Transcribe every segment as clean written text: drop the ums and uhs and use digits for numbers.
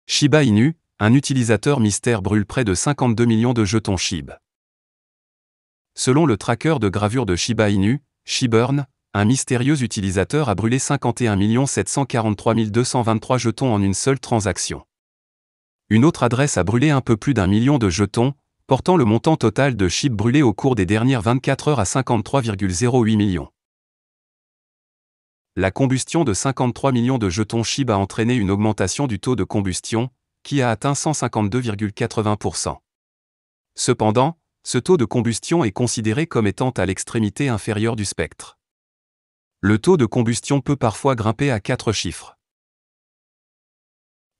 Shiba Inu, un utilisateur mystère brûle près de 52 millions de jetons SHIB. Selon le tracker de gravure de Shiba Inu, SHIBurn, un mystérieux utilisateur a brûlé 51 743 223 jetons en une seule transaction. Une autre adresse a brûlé un peu plus d'1 million de jetons, portant le montant total de SHIB brûlés au cours des dernières 24 heures à 53,08 millions. La combustion de 53 millions de jetons SHIB a entraîné une augmentation du taux de combustion, qui a atteint 152,80%. Cependant, ce taux de combustion est considéré comme étant à l'extrémité inférieure du spectre. Le taux de combustion peut parfois grimper à 4 chiffres.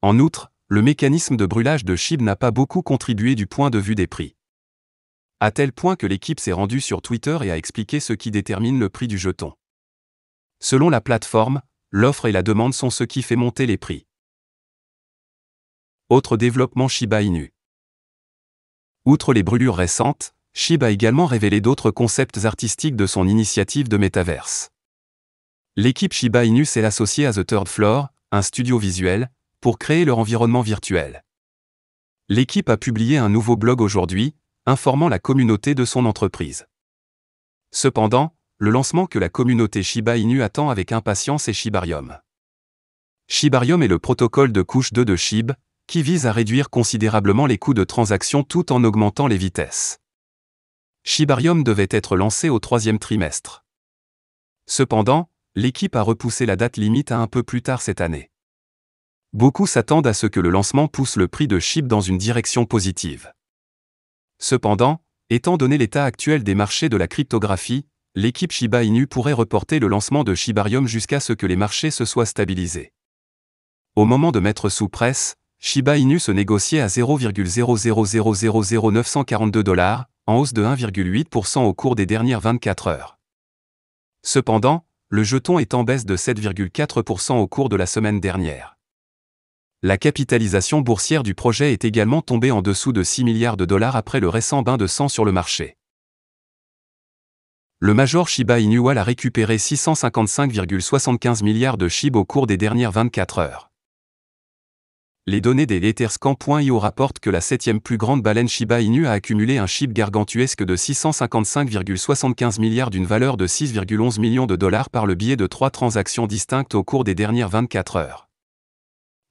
En outre, le mécanisme de brûlage de SHIB n'a pas beaucoup contribué du point de vue des prix. À tel point que l'équipe s'est rendue sur Twitter et a expliqué ce qui détermine le prix du jeton. Selon la plateforme, l'offre et la demande sont ce qui fait monter les prix. Autre développement Shiba Inu. Outre les brûlures récentes, SHIB a également révélé d'autres concepts artistiques de son initiative de métaverse. L'équipe Shiba Inu s'est associée à The Third Floor, un studio visuel, pour créer leur environnement virtuel. L'équipe a publié un nouveau blog aujourd'hui, informant la communauté de son entreprise. Cependant, le lancement que la communauté Shiba Inu attend avec impatience est Shibarium. Shibarium est le protocole de couche 2 de SHIB, qui vise à réduire considérablement les coûts de transaction tout en augmentant les vitesses. Shibarium devait être lancé au 3e trimestre. Cependant, l'équipe a repoussé la date limite à un peu plus tard cette année. Beaucoup s'attendent à ce que le lancement pousse le prix de SHIB dans une direction positive. Cependant, étant donné l'état actuel des marchés de la cryptographie, l'équipe Shiba Inu pourrait reporter le lancement de Shibarium jusqu'à ce que les marchés se soient stabilisés. Au moment de mettre sous presse, Shiba Inu se négociait à 0,0000942 $, en hausse de 1,8% au cours des dernières 24 heures. Cependant, le jeton est en baisse de 7,4% au cours de la semaine dernière. La capitalisation boursière du projet est également tombée en dessous de 6 milliards de dollars après le récent bain de sang sur le marché. Le major Shiba Inu a récupéré 655,75 milliards de SHIB au cours des dernières 24 heures. Les données des Etherscan.io rapportent que la 7e plus grande baleine Shiba Inu a accumulé un SHIB gargantuesque de 655,75 milliards d'une valeur de 6,11 millions de dollars par le biais de 3 transactions distinctes au cours des dernières 24 heures.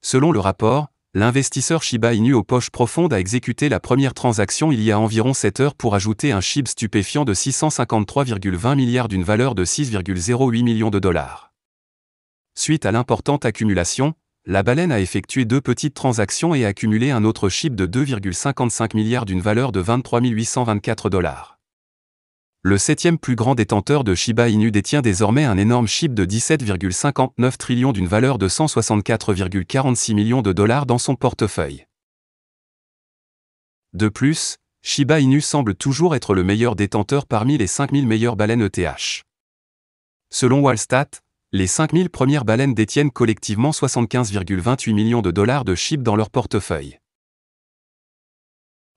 Selon le rapport, l'investisseur Shiba Inu aux poches profondes a exécuté la première transaction il y a environ 7 heures pour ajouter un SHIB stupéfiant de 653,20 milliards d'une valeur de 6,08 millions de dollars. Suite à l'importante accumulation, la baleine a effectué 2 petites transactions et accumulé un autre SHIB de 2,55 milliards d'une valeur de 23 824 $. Le 7e plus grand détenteur de Shiba Inu détient désormais un énorme SHIB de 17,59 trillions d'une valeur de 164,46 millions de dollars dans son portefeuille. De plus, Shiba Inu semble toujours être le meilleur détenteur parmi les 5000 meilleures baleines ETH. Selon Wallstat, les 5000 premières baleines détiennent collectivement 75,28 millions de dollars de SHIB dans leur portefeuille.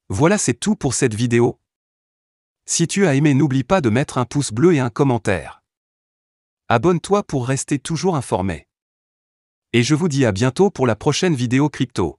Voilà, c'est tout pour cette vidéo. Si tu as aimé, n'oublie pas de mettre un pouce bleu et un commentaire. Abonne-toi pour rester toujours informé. Et je vous dis à bientôt pour la prochaine vidéo crypto.